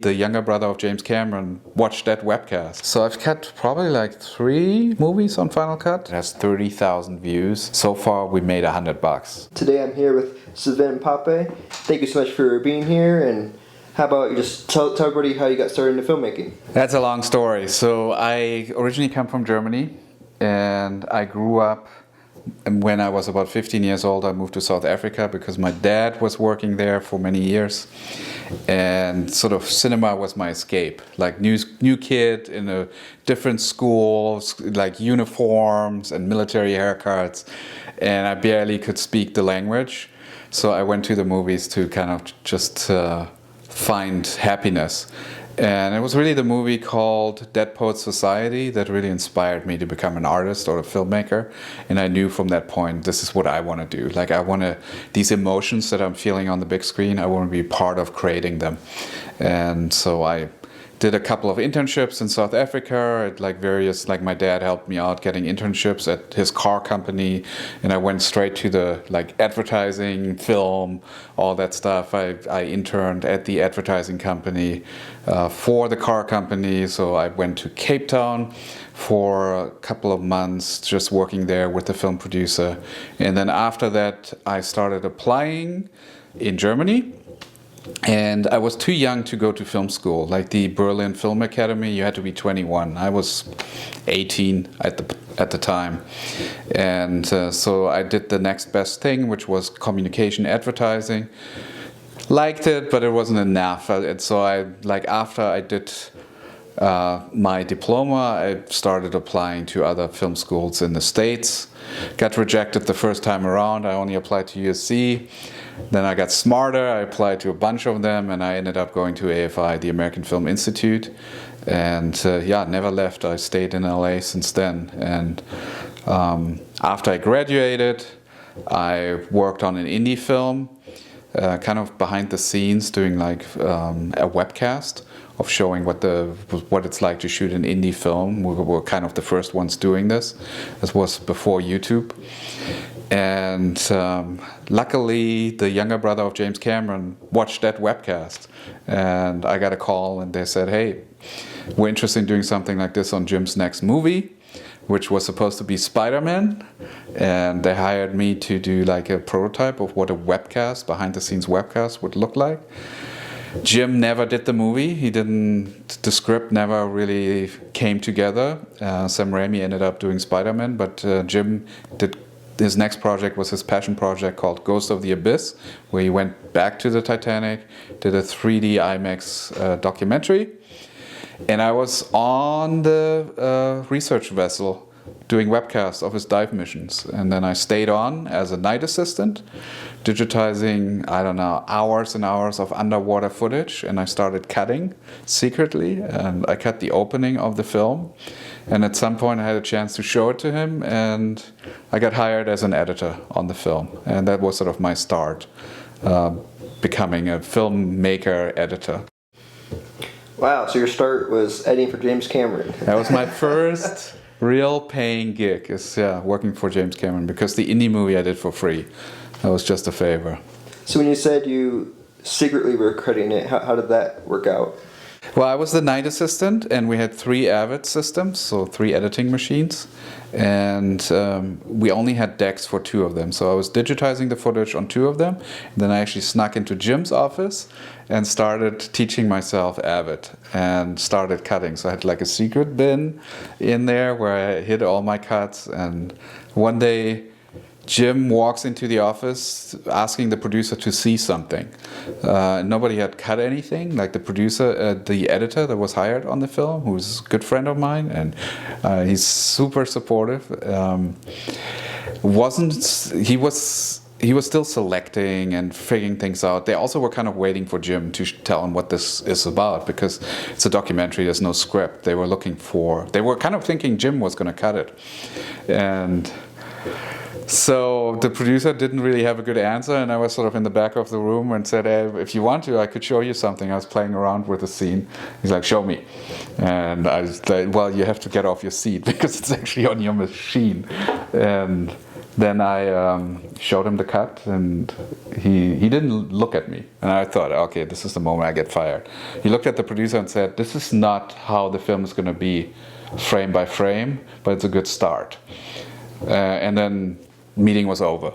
The younger brother of James Cameron watched that webcast. So I've cut probably like 3 movies on Final Cut. It has 30,000 views. So far we made $100. Today I'm here with Sven Pape. Thank you so much for being here, and how about you just tell everybody how you got started into filmmaking? That's a long story. So I originally come from Germany, and I grew up. And when I was about 15 years old, I moved to South Africa because my dad was working there for many years. And sort of cinema was my escape. Like new kid in a different school, like uniforms and military haircuts. And I barely could speak the language. So I went to the movies to kind of just find happiness. And it was really the movie called Dead Poets Society that really inspired me to become an artist or a filmmaker. And I knew from that point, this is what I want to do. Like these emotions that I'm feeling on the big screen, I want to be part of creating them. And so I did a couple of internships in South Africa at my dad helped me out getting internships at his car company, and I went straight to the advertising, film, all that stuff. I interned at the advertising company for the car company, so I went to Cape Town for a couple of months just working there with the film producer, and then after that I started applying in Germany. And I was too young to go to film school, like the Berlin Film Academy. You had to be 21. I was 18 at the time, and so I did the next best thing, which was communication advertising. Liked it, but it wasn't enough. And so after I did my diploma, I started applying to other film schools in the States. Got rejected the first time around. I only applied to USC. Then I got smarter, I applied to a bunch of them, and I ended up going to AFI, the American Film Institute. And never left. I stayed in LA since then. And after I graduated, I worked on an indie film, kind of behind the scenes, doing a webcast of showing what it's like to shoot an indie film. We were kind of the first ones doing this. This was before YouTube. And luckily, the younger brother of James Cameron watched that webcast. And I got a call and they said, hey, we're interested in doing something like this on Jim's next movie, which was supposed to be Spider-Man. And they hired me to do like a prototype of what a webcast, behind the scenes webcast would look like. Jim never did the movie. The script never really came together. Sam Raimi ended up doing Spider-Man, but Jim did. His next project was his passion project called Ghost of the Abyss, where he went back to the Titanic, did a 3D IMAX documentary. And I was on the research vessel doing webcasts of his dive missions. And then I stayed on as a night assistant, digitizing, hours and hours of underwater footage. And I started cutting secretly. And I cut the opening of the film. And at some point I had a chance to show it to him. And I got hired as an editor on the film. And that was sort of my start, becoming a filmmaker editor. Wow, so your start was editing for James Cameron. That was my first real paying gig, is working for James Cameron, because the indie movie I did for free. That was just a favor. So when you said you secretly were crediting it, how did that work out? Well, I was the night assistant, and we had 3 Avid systems, so 3 editing machines, and we only had decks for 2 of them. So I was digitizing the footage on 2 of them, and then I actually snuck into Jim's office and started teaching myself Avid and started cutting. So I had like a secret bin in there where I hid all my cuts, and one day Jim walks into the office asking the producer to see something. Nobody had cut anything. Like the producer, the editor that was hired on the film, who's a good friend of mine, and he's super supportive. He was still selecting and figuring things out. They also were kind of waiting for Jim to tell him what this is about, because it's a documentary, there's no script. They were kind of thinking Jim was going to cut it. And so the producer didn't really have a good answer, and I was sort of in the back of the room and said, hey, if you want to, I could show you something. I was playing around with the scene. He's like, show me. And I was like, well, you have to get off your seat because it's actually on your machine. And then I showed him the cut, and he didn't look at me. And I thought, okay, this is the moment I get fired. He looked at the producer and said, this is not how the film is going to be frame by frame, but it's a good start. And then meeting was over.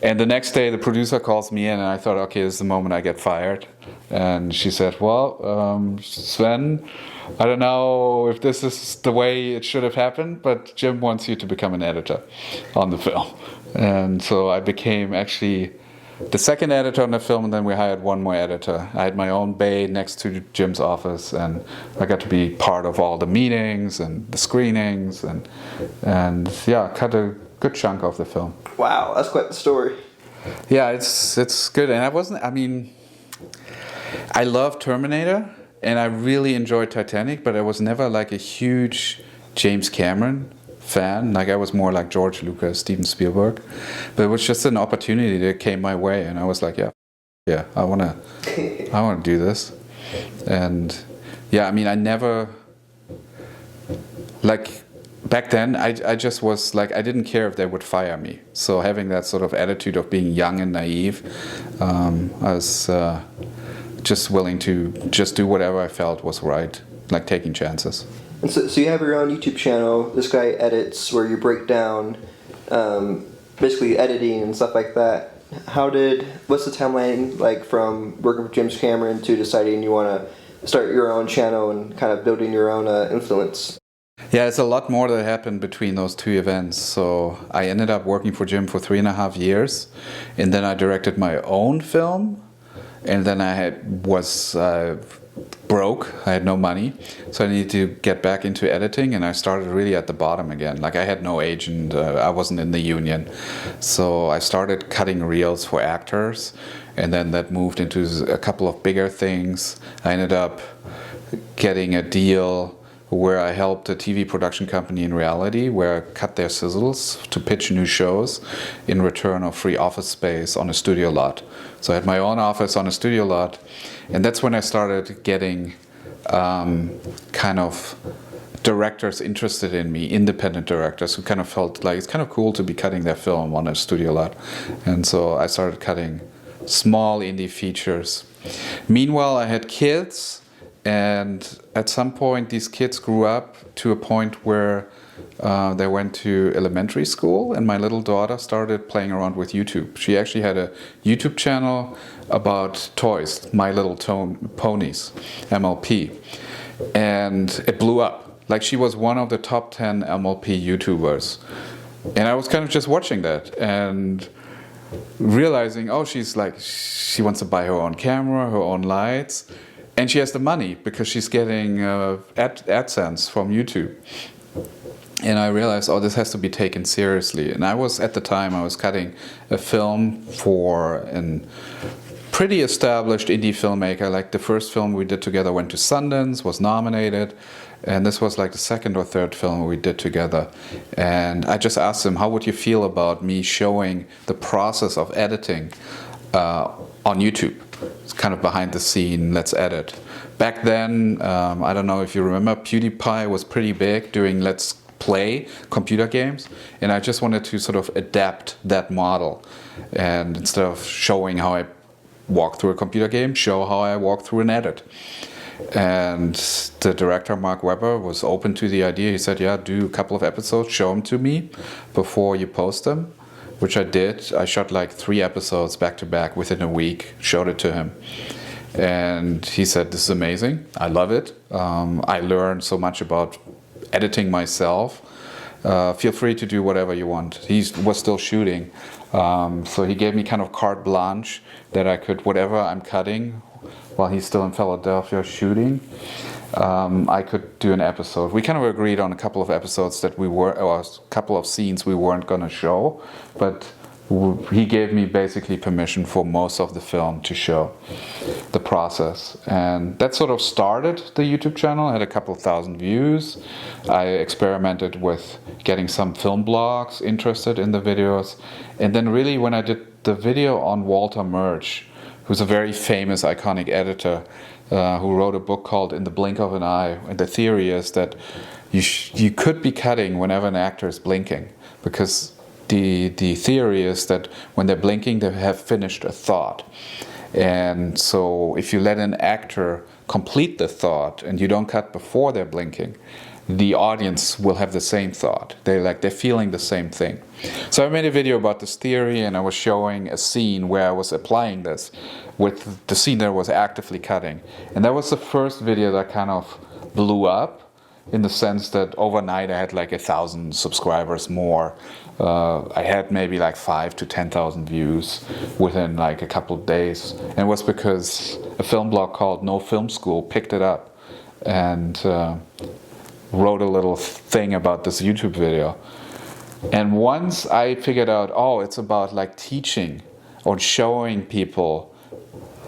And the next day the producer calls me in, and I thought, okay, this is the moment I get fired. And she said, well, Sven, I don't know if this is the way it should have happened, but Jim wants you to become an editor on the film. And so I became actually the second editor on the film, and then we hired one more editor. I had my own bay next to Jim's office, and I got to be part of all the meetings and the screenings, and yeah, cut a good chunk of the film. Wow, that's quite the story. Yeah, it's good. And I love Terminator, and I really enjoyed Titanic, but I was never like a huge James Cameron fan. Like, I was more like George Lucas, Steven Spielberg. But it was just an opportunity that came my way, and I was like, yeah, I wanna do this. And yeah, I mean, I never, like, back then, I just was like, I didn't care if they would fire me. So having that sort of attitude of being young and naive, I was just willing to just do whatever I felt was right, like taking chances. And so you have your own YouTube channel. This guy edits, where you break down basically editing and stuff like that. What's the timeline like from working with James Cameron to deciding you want to start your own channel and kind of building your own influence? Yeah, it's a lot more that happened between those two events. So I ended up working for Jim for 3.5 years, and then I directed my own film, and then I was broke. I had no money, so I needed to get back into editing, and I started really at the bottom again. Like, I had no agent, I wasn't in the union, so I started cutting reels for actors, and then that moved into a couple of bigger things. I ended up getting a deal where I helped a TV production company in reality, where I cut their sizzles to pitch new shows in return of free office space on a studio lot. So I had my own office on a studio lot, and that's when I started getting kind of directors interested in me, independent directors who kind of felt like it's kind of cool to be cutting their film on a studio lot. And so I started cutting small indie features. Meanwhile, I had kids, and at some point these kids grew up to a point where they went to elementary school, and my little daughter started playing around with YouTube. She actually had a YouTube channel about toys, My Little Ponies, MLP, and it blew up. Like, she was one of the top 10 MLP YouTubers, and I was kind of just watching that and realizing, oh, she wants to buy her own camera, her own lights, and she has the money because she's getting AdSense from YouTube. And I realized, oh, this has to be taken seriously. And at the time, I was cutting a film for a pretty established indie filmmaker. Like, the first film we did together went to Sundance, was nominated. And this was like the second or third film we did together. And I just asked him, how would you feel about me showing the process of editing on YouTube? It's kind of behind the scene, let's edit. Back then, I don't know if you remember, PewDiePie was pretty big doing Let's Play computer games, and I just wanted to sort of adapt that model, and instead of showing how I walk through a computer game, show how I walk through an edit. And the director, Mark Webber, was open to the idea. He said, yeah, do a couple of episodes, show them to me before you post them, which I did. I shot like 3 episodes back to back within a week, showed it to him. And he said, this is amazing, I love it. I learned so much about editing myself. Feel free to do whatever you want. He was still shooting, so he gave me kind of carte blanche that I could, whatever I'm cutting while he's still in Philadelphia shooting, I could do an episode. We kind of agreed on a couple of episodes that or a couple of scenes we weren't going to show, but he gave me basically permission for most of the film to show the process. And that sort of started the YouTube channel. I had a couple of thousand views. I experimented with getting some film blogs interested in the videos. And then really when I did the video on Walter Murch, who's a very famous, iconic editor, who wrote a book called In the Blink of an Eye. And the theory is that you could be cutting whenever an actor is blinking, because the theory is that when they're blinking, they have finished a thought. And so if you let an actor complete the thought and you don't cut before they're blinking, the audience will have the same thought. They're feeling the same thing. So I made a video about this theory, and I was showing a scene where I was applying this with the scene that I was actively cutting. And that was the first video that kind of blew up, in the sense that overnight I had like 1,000 subscribers more. I had maybe like 5,000 to 10,000 views within like a couple of days. And it was because a film blog called No Film School picked it up and wrote a little thing about this YouTube video. And once I figured out, oh, it's about like teaching or showing people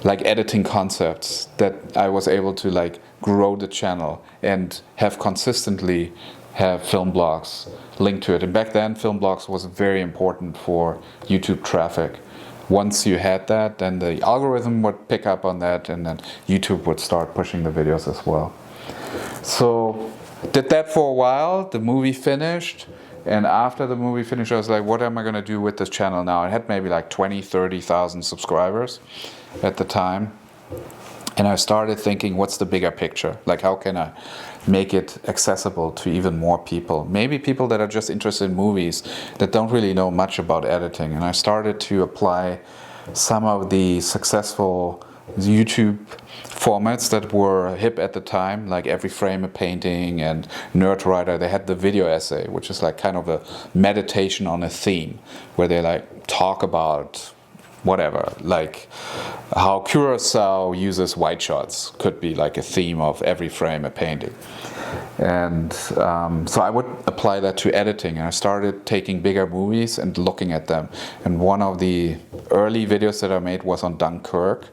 like editing concepts, that I was able to like grow the channel and have consistently have film blogs linked to it. And back then, film blogs was very important for YouTube traffic. Once you had that, then the algorithm would pick up on that, and then YouTube would start pushing the videos as well. So did that for a while. The movie finished, and after the movie finished, I was like, what am I going to do with this channel now? I had maybe like 20,000-30,000 subscribers at the time. And I started thinking, what's the bigger picture? Like, how can I make it accessible to even more people? Maybe people that are just interested in movies, that don't really know much about editing. And I started to apply some of the successful YouTube formats that were hip at the time, like Every Frame a Painting and Nerdwriter. They had the video essay, which is like kind of a meditation on a theme, where they like talk about whatever, like how Curacao uses white shots could be like a theme of Every Frame a Painting. And so I would apply that to editing, and I started taking bigger movies and looking at them. And one of the early videos that I made was on Dunkirk,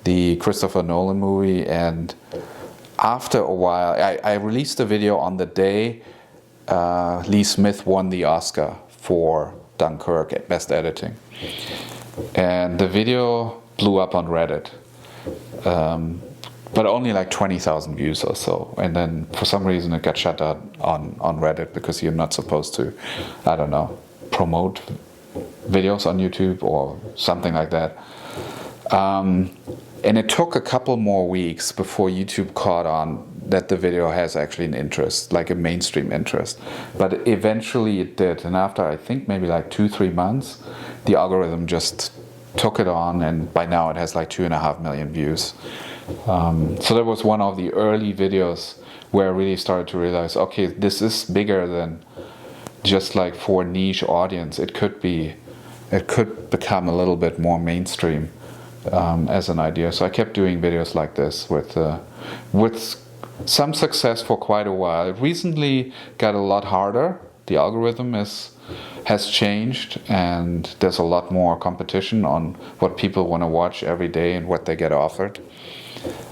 the Christopher Nolan movie. And after a while, I released the video on the day Lee Smith won the Oscar for Dunkirk at Best Editing. And the video blew up on Reddit, but only like 20,000 views or so. And then for some reason it got shut down on Reddit, because you're not supposed to, I don't know, promote videos on YouTube or something like that. And it took a couple more weeks before YouTube caught on that the video has actually an interest, like a mainstream interest. But eventually it did. And after, I think, maybe like 2-3 months, the algorithm just took it on, and by now it has like 2.5 million views. So that was one of the early videos where I really started to realize, okay, this is bigger than just like for a niche audience. It could become a little bit more mainstream as an idea. So I kept doing videos like this with some success for quite a while. It recently got a lot harder. The algorithm has changed, and there's a lot more competition on what people want to watch every day and what they get offered.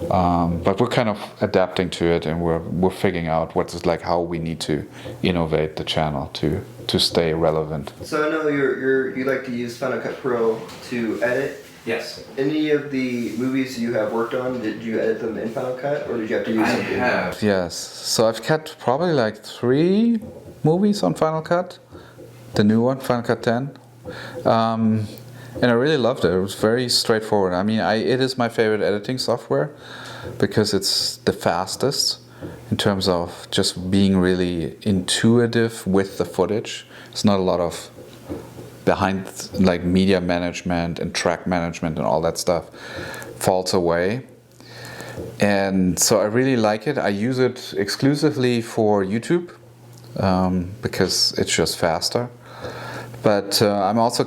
But we're kind of adapting to it, and we're figuring out what's like how we need to innovate the channel to stay relevant. So I know you like to use Final Cut Pro to edit. Yes. Any of the movies you have worked on, did you edit them in Final Cut, or did you have to use something? I have. Yes. So I've cut probably like 3 movies on Final Cut. The new one, Final Cut 10. And I really loved it. It was very straightforward. I mean, it is my favorite editing software because it's the fastest in terms of just being really intuitive with the footage. It's not a lot of behind, like, media management and track management and all that stuff falls away. And so I really like it. I use it exclusively for YouTube because it's just faster. But I'm also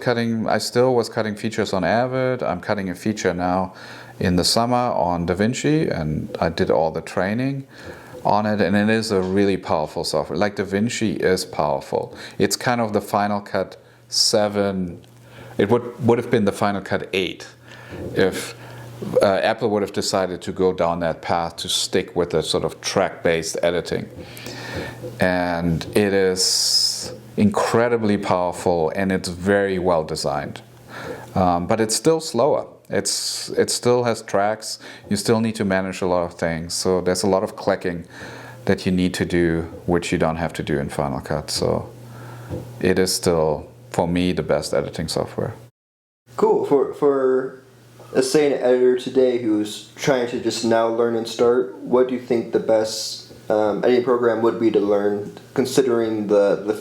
I still was cutting features on Avid. I'm cutting a feature now in the summer on DaVinci, and I did all the training on it, and it is a really powerful software. Like, DaVinci is powerful. It's kind of the Final Cut 7. It would have been the Final Cut 8 if Apple would have decided to go down that path to stick with the sort of track-based editing. And it is incredibly powerful, and it's very well designed. But it's still slower. It still has tracks. You still need to manage a lot of things. So there's a lot of clicking that you need to do, which you don't have to do in Final Cut. So it is still for me, the best editing software. Cool. For let's say an editor today who's trying to just now learn and start, what do you think the best editing program would be to learn, considering the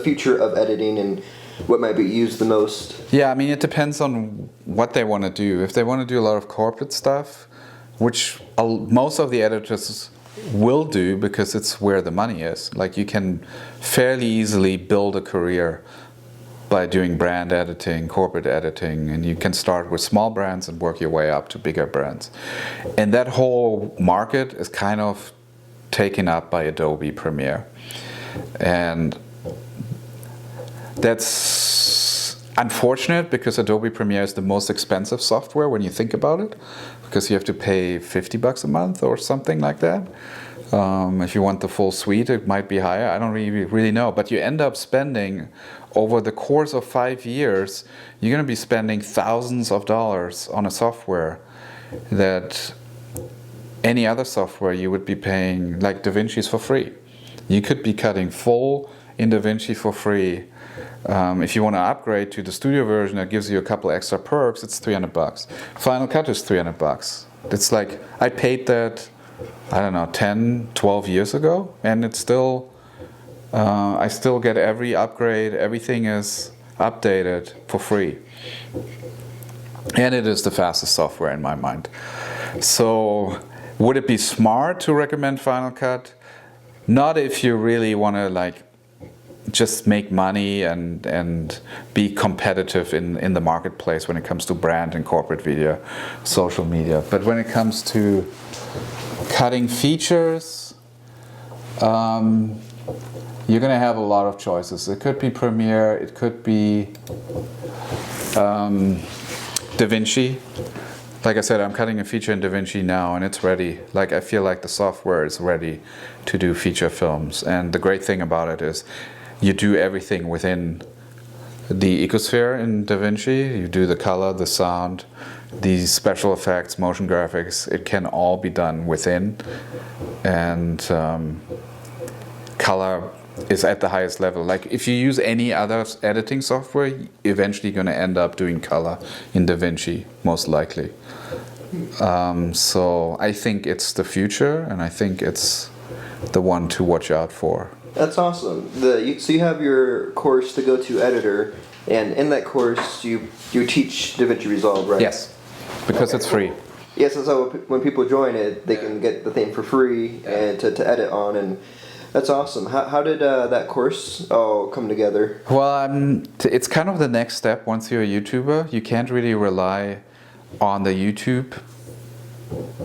future of editing and what might be used the most? Yeah, I mean, it depends on what they want to do. If they want to do a lot of corporate stuff, which most of the editors will do because it's where the money is. Like, you can fairly easily build a career by doing brand editing, corporate editing, and you can start with small brands and work your way up to bigger brands. And that whole market is kind of taken up by Adobe Premiere. And that's unfortunate because Adobe Premiere is the most expensive software when you think about it, because you have to pay $50 a month or something like that. If you want the full suite, it might be higher. I don't really know. But you end up spending, over the course of 5 years, you're going to be spending thousands of dollars on a software that any other software you would be paying, like DaVinci is for free. You could be cutting full in DaVinci for free. If you want to upgrade to the studio version that gives you a couple extra perks, it's $300. Final Cut is $300. It's like, I paid that, I don't know, 10, 12 years ago, and it's still, I still get every upgrade, everything is updated for free. And it is the fastest software in my mind. So, would it be smart to recommend Final Cut? Not if you really want to like just make money and be competitive in the marketplace when it comes to brand and corporate video, social media. But when it comes to cutting features, you're going to have a lot of choices. It could be Premiere, it could be DaVinci. Like I said, I'm cutting a feature in DaVinci now and it's ready. Like, I feel like the software is ready to do feature films. And the great thing about it is you do everything within the ecosphere in DaVinci. You do the color, the sound, the special effects, motion graphics. It can all be done within. And color is at the highest level. Like, if you use any other editing software, you're eventually going to end up doing color in DaVinci, most likely. So I think it's the future, and I think it's the one to watch out for. That's awesome. So you have your course, the Go-To Editor, and in that course you teach DaVinci Resolve, right? Yes, because it's free. Yes, and so when people join it, they can get the thing for free and to edit on, and that's awesome. How did that course all come together? Well, it's kind of the next step. Once you're a YouTuber, you can't really rely on the YouTube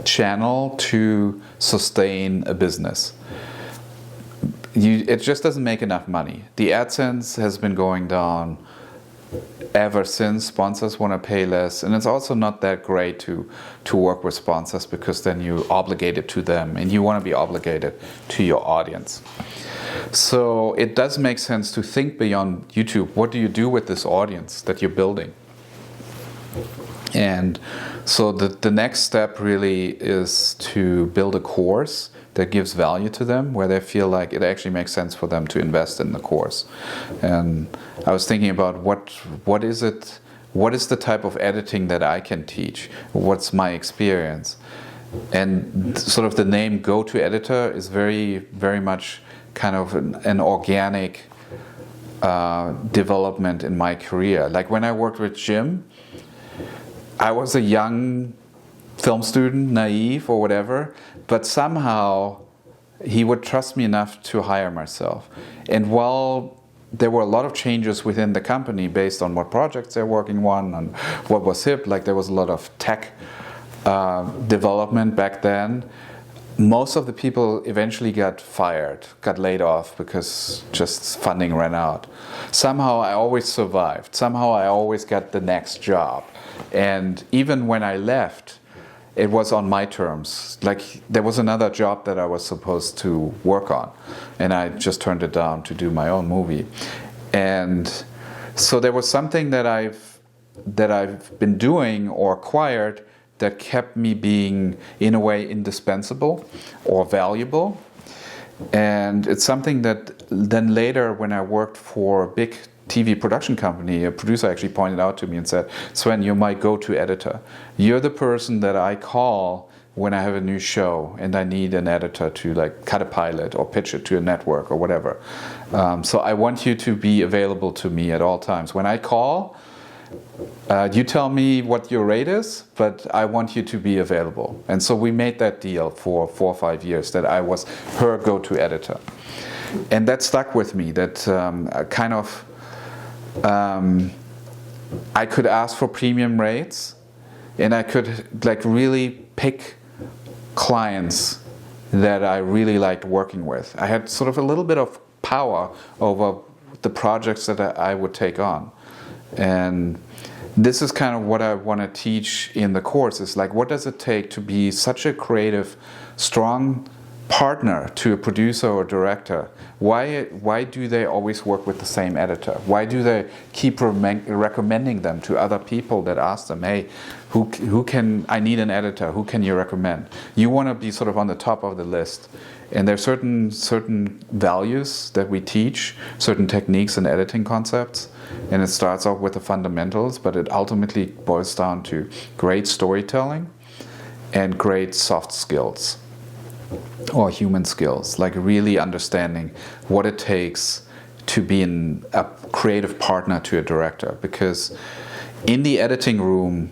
channel to sustain a business. It just doesn't make enough money. The AdSense has been going down ever since. Sponsors want to pay less, and it's also not that great to work with sponsors, because then you're obligated to them and you want to be obligated to your audience. So it does make sense to think beyond YouTube. What do you do with this audience that you're building? And so the next step really is to build a course that gives value to them, where they feel like it actually makes sense for them to invest in the course. And I was thinking about what is the type of editing that I can teach? What's my experience? And sort of the name Go-To Editor is very, very much kind of an organic development in my career. Like, when I worked with Jim, I was a young film student, naive or whatever, but somehow he would trust me enough to hire myself. And while there were a lot of changes within the company based on what projects they're working on and what was hip, like there was a lot of tech development back then, most of the people eventually got fired, got laid off, because just funding ran out. Somehow I always survived. Somehow I always got the next job. And even when I left, it was on my terms. Like, there was another job that I was supposed to work on, and I just turned it down to do my own movie. And so there was something that I've been doing or acquired that kept me being, in a way, indispensable or valuable. And it's something that then later, when I worked for big TV production company, a producer actually pointed out to me and said, Sven, you're my go-to editor. You're the person that I call when I have a new show and I need an editor to like cut a pilot or pitch it to a network or whatever. So I want you to be available to me at all times. When I call, you tell me what your rate is, but I want you to be available. And so we made that deal for 4 or 5 years, that I was her go-to editor. And that stuck with me, that I could ask for premium rates, and I could like really pick clients that I really liked working with. I had sort of a little bit of power over the projects that I would take on. And this is kind of what I want to teach in the course, is like, what does it take to be such a creative, strong partner to a producer or director? Why do they always work with the same editor? Why do they keep recommending them to other people that ask them, hey, who can, I need an editor, who can you recommend? You want to be sort of on the top of the list. And there are certain values that we teach, certain techniques and editing concepts. And it starts off with the fundamentals, but it ultimately boils down to great storytelling and great soft skills or human skills, like really understanding what it takes to be a creative partner to a director. Because in the editing room,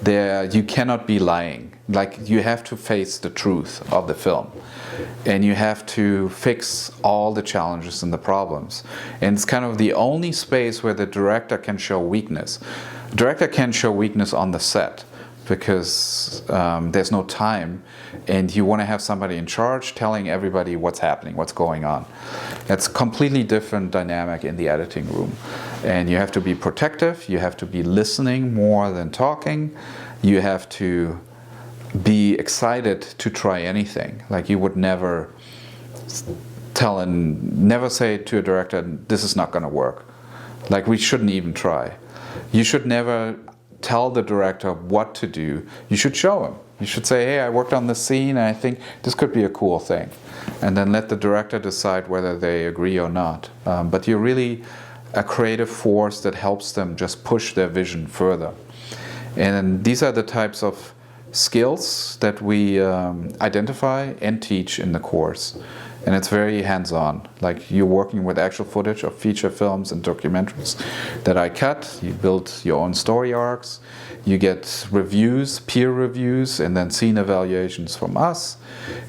you cannot be lying. Like, you have to face the truth of the film, and you have to fix all the challenges and the problems. And it's kind of the only space where the director can show weakness. The director can show weakness on the set because there's no time, and you want to have somebody in charge telling everybody what's happening, what's going on. It's a completely different dynamic in the editing room. And you have to be protective, you have to be listening more than talking, you have to be excited to try anything. Like, you would never say to a director, this is not going to work. Like, we shouldn't even try. You should never tell the director what to do. You should show him. You should say, hey, I worked on this scene and I think this could be a cool thing. And then let the director decide whether they agree or not. But you're really a creative force that helps them just push their vision further. And these are the types of skills that we identify and teach in the course. And it's very hands-on. Like, you're working with actual footage of feature films and documentaries that I cut. You build your own story arcs. You get reviews, peer reviews, and then scene evaluations from us.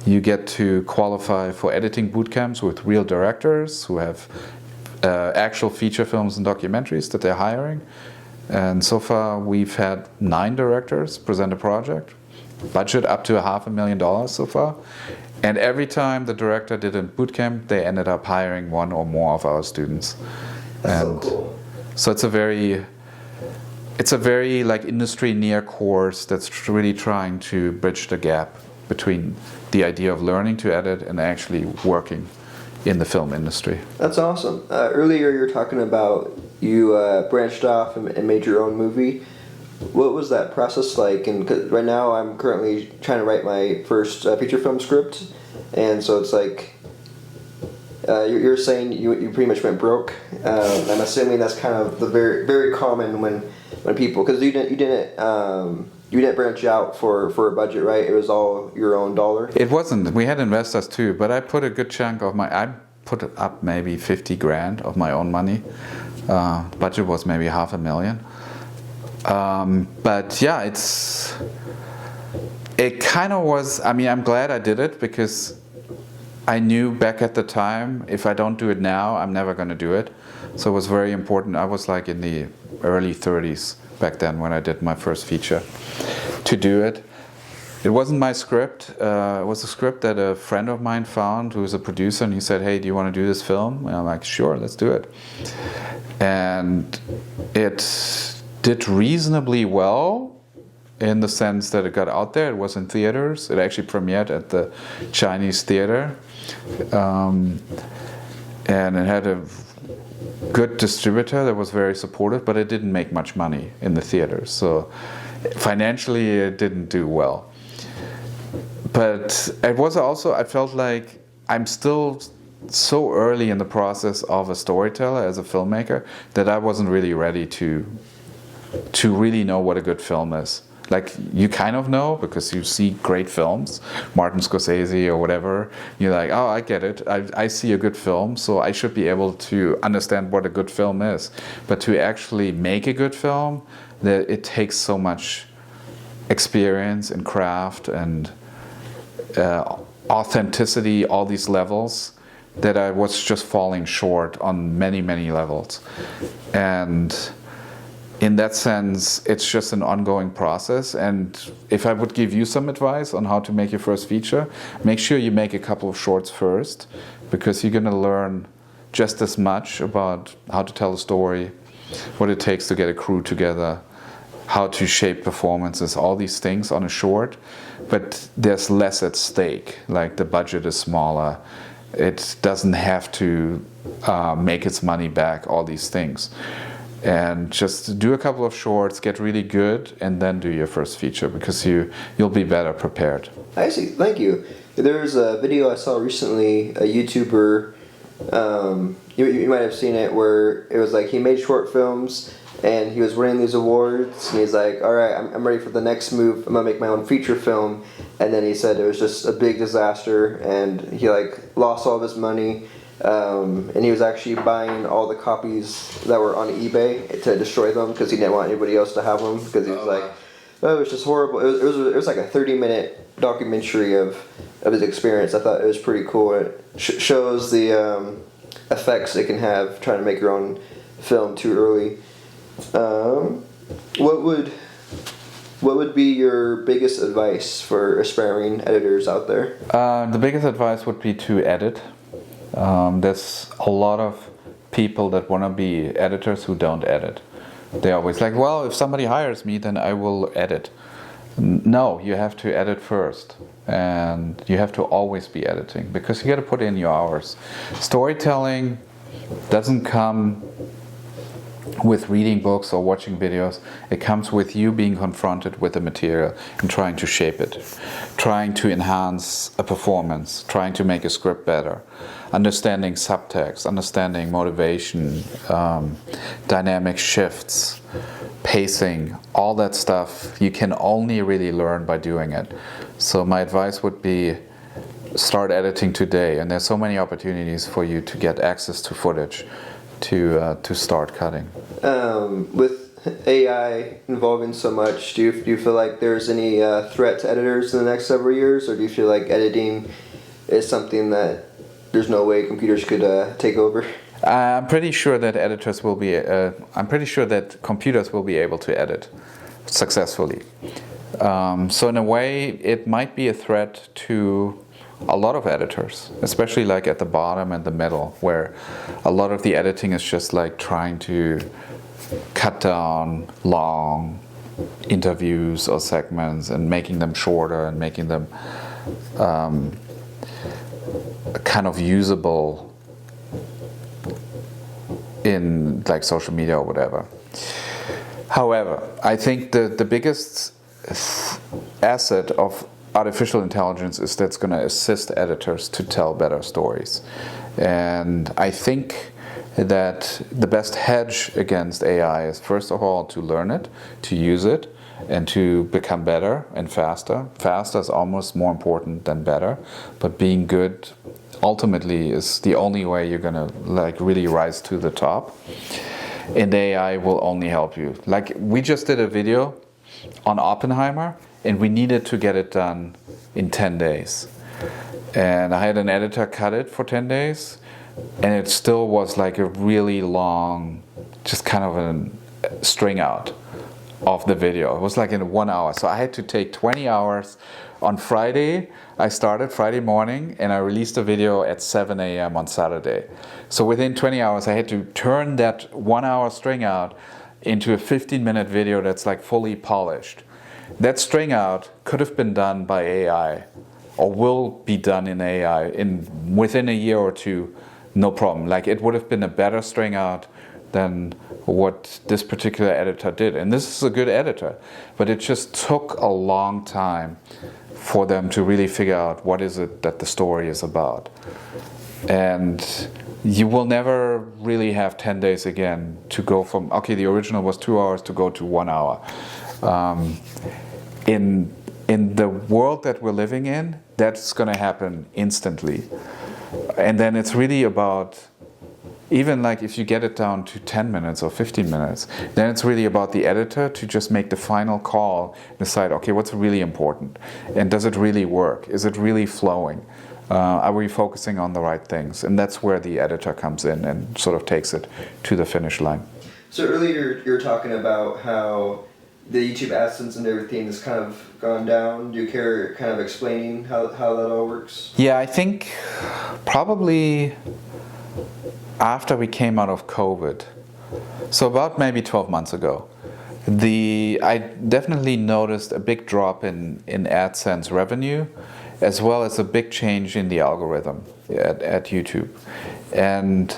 You get to qualify for editing boot camps with real directors who have actual feature films and documentaries that they're hiring. And so far we've had 9 directors present a project, budget up to $500,000 so far. And every time the director did a boot camp, they ended up hiring one or more of our students. That's and so cool. So it's a very like industry near course that's really trying to bridge the gap between the idea of learning to edit and actually working in the film industry. That's awesome. Earlier you were talking about you branched off and made your own movie. What was that process like? And 'cause right now I'm currently trying to write my first feature film script, and so it's like you're saying you pretty much went broke. I'm assuming that's kind of the very very common when people, because you didn't branch out for a budget, right? It was all your own dollar. It wasn't. We had investors too, but I put a good chunk of I put up maybe 50 grand of my own money. Budget was maybe $500,000. But yeah, it kind of was, I mean, I'm glad I did it, because I knew back at the time, if I don't do it now, I'm never going to do it. So it was very important. I was like in the early 30s back then when I did my first feature to do it. It wasn't my script. It was a script that a friend of mine found who was a producer, and he said, hey, do you want to do this film? And I'm like, sure, let's do it. And it did reasonably well, in the sense that it got out there. It was in theaters. It actually premiered at the Chinese theater, and it had a good distributor that was very supportive, but it didn't make much money in the theaters. So financially it didn't do well. But it was also, I felt like I'm still so early in the process of a storyteller as a filmmaker that I wasn't really ready to really know what a good film is. Like, you kind of know because you see great films, Martin Scorsese or whatever. You're like, oh, I get it. I see a good film, so I should be able to understand what a good film is. But to actually make a good film, that it takes so much experience and craft and authenticity, all these levels, that I was just falling short on many, many levels. And in that sense, it's just an ongoing process. And if I would give you some advice on how to make your first feature, make sure you make a couple of shorts first, because you're going to learn just as much about how to tell a story, what it takes to get a crew together, how to shape performances, all these things on a short. But there's less at stake. Like, the budget is smaller. It doesn't have to make its money back, all these things. And just do a couple of shorts, get really good, and then do your first feature, because you'll be better prepared. I see. Thank you. There's a video I saw recently, a YouTuber, you might have seen it, where it was like he made short films and he was winning these awards, and he's like, all right, I'm ready for the next move. I'm gonna make my own feature film. And then he said it was just a big disaster, and he like lost all of his money. And he was actually buying all the copies that were on eBay to destroy them, because he didn't want anybody else to have them, because he was like, oh, it was just horrible. It was like a 30-minute documentary of his experience. I thought it was pretty cool. It shows the effects it can have trying to make your own film too early. What would be your biggest advice for aspiring editors out there? The biggest advice would be to edit. There's a lot of people that want to be editors who don't edit. They're always like, well, if somebody hires me, then I will edit. No, you have to edit first. And you have to always be editing, because you got to put in your hours. Storytelling doesn't come with reading books or watching videos. It comes with you being confronted with the material and trying to shape it, trying to enhance a performance, trying to make a script better, understanding subtext, understanding motivation, dynamic shifts, pacing, all that stuff you can only really learn by doing it. So my advice would be, start editing today, and there's so many opportunities for you to get access to footage to start cutting. With AI involving so much, do you feel like there's any threat to editors in the next several years, or do you feel like editing is something that there's no way computers could take over? I'm pretty sure that I'm pretty sure that computers will be able to edit successfully. So in a way, it might be a threat to a lot of editors, especially like at the bottom and the middle, where a lot of the editing is just like trying to cut down long interviews or segments and making them shorter and making them kind of usable in like social media or whatever. However, I think the biggest asset of artificial intelligence is that's going to assist editors to tell better stories. And I think that the best hedge against AI is, first of all, to learn it, to use it, and to become better and faster. Faster is almost more important than better, but being good ultimately is the only way you're going to like really rise to the top. And AI will only help you. Like, we just did a video on Oppenheimer, and we needed to get it done in 10 days. And I had an editor cut it for 10 days, and it still was like a really long, just kind of a string out of the video. It was like in 1 hour. So I had to take 20 hours. On Friday, I started Friday morning, and I released a video at 7 a.m. on Saturday. So within 20 hours, I had to turn that 1 hour string out into a 15-minute video that's like fully polished. That string out could have been done by AI, or will be done in AI within a year or two, no problem. Like, it would have been a better string out than what this particular editor did. And this is a good editor, but it just took a long time for them to really figure out what is it that the story is about. and you will never really have 10 days again to go from, okay, the original was 2 hours to go to 1 hour. In the world that we're living in, that's going to happen instantly. And then it's really about, even like if you get it down to 10 minutes or 15 minutes, then it's really about the editor to just make the final call, decide, okay, what's really important? And does it really work? Is it really flowing? Are we focusing on the right things? And that's where the editor comes in and sort of takes it to the finish line. So earlier you were talking about how the YouTube AdSense and everything has kind of gone down. Do you care kind of explaining how that all works? Yeah, I think probably after we came out of COVID, so about maybe 12 months ago, I definitely noticed a big drop in AdSense revenue, as well as a big change in the algorithm at YouTube. And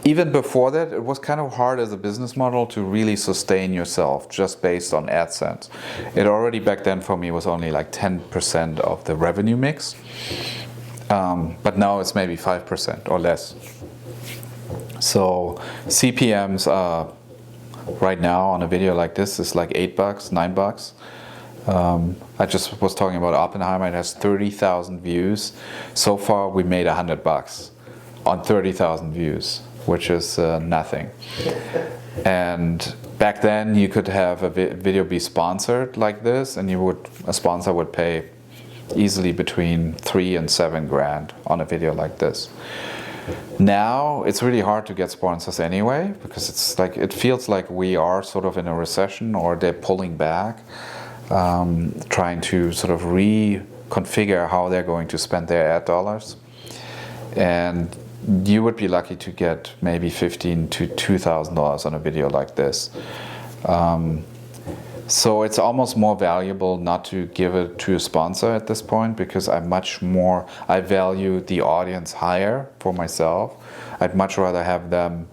even before that, it was kind of hard as a business model to really sustain yourself just based on AdSense. It already back then for me was only like 10% of the revenue mix, but now it's maybe 5% or less. So CPMs are right now on a video like this is like $8, $9. I just was talking about Oppenheimer. It has 30,000 views. So far, we made $100 on 30,000 views, which is nothing. And back then, you could have a video be sponsored like this, and a sponsor would pay easily between $3,000 and $7,000 on a video like this. Now it's really hard to get sponsors anyway, because it feels like we are sort of in a recession, or they're pulling back, trying to sort of reconfigure how they're going to spend their ad dollars. And you would be lucky to get maybe $1,500 to $2,000 on a video like this. So it's almost more valuable not to give it to a sponsor at this point, because I value the audience higher for myself. I'd much rather have them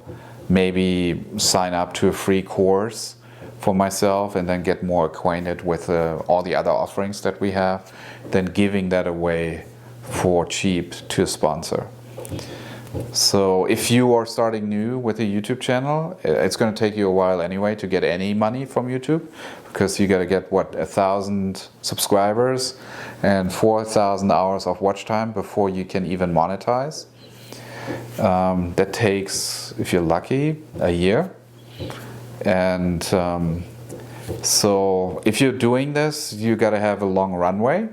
maybe sign up to a free course for myself and then get more acquainted with all the other offerings that we have, than giving that away for cheap to a sponsor. So if you are starting new with a YouTube channel, it's going to take you a while anyway to get any money from YouTube, because you got to get 1,000 subscribers and 4,000 hours of watch time before you can even monetize. That takes, if you're lucky, a year. And so if you're doing this, you got to have a long runway,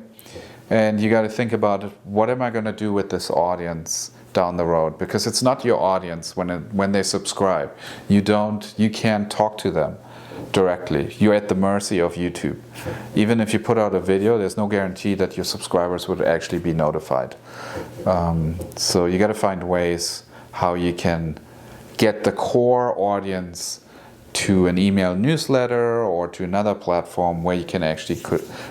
and you got to think about, what am I going to do with this audience down the road? Because it's not your audience when they subscribe. You can't talk to them directly. You're at the mercy of YouTube. Even if you put out a video, there's no guarantee that your subscribers would actually be notified. So you got to find ways how you can get the core audience to an email newsletter or to another platform where you can actually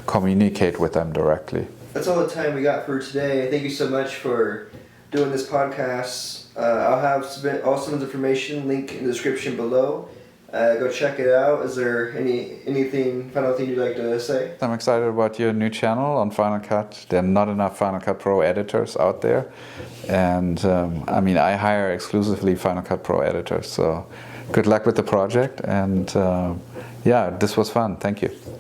communicate with them directly. That's all the time we got for today. Thank you so much for doing this podcast. I'll have all Sven's information link in the description below. Go check it out. Is there anything final thing you'd like to say? I'm excited about your new channel on Final Cut. There are not enough Final Cut Pro editors out there, and I hire exclusively Final Cut Pro editors. So good luck with the project, and this was fun. Thank you.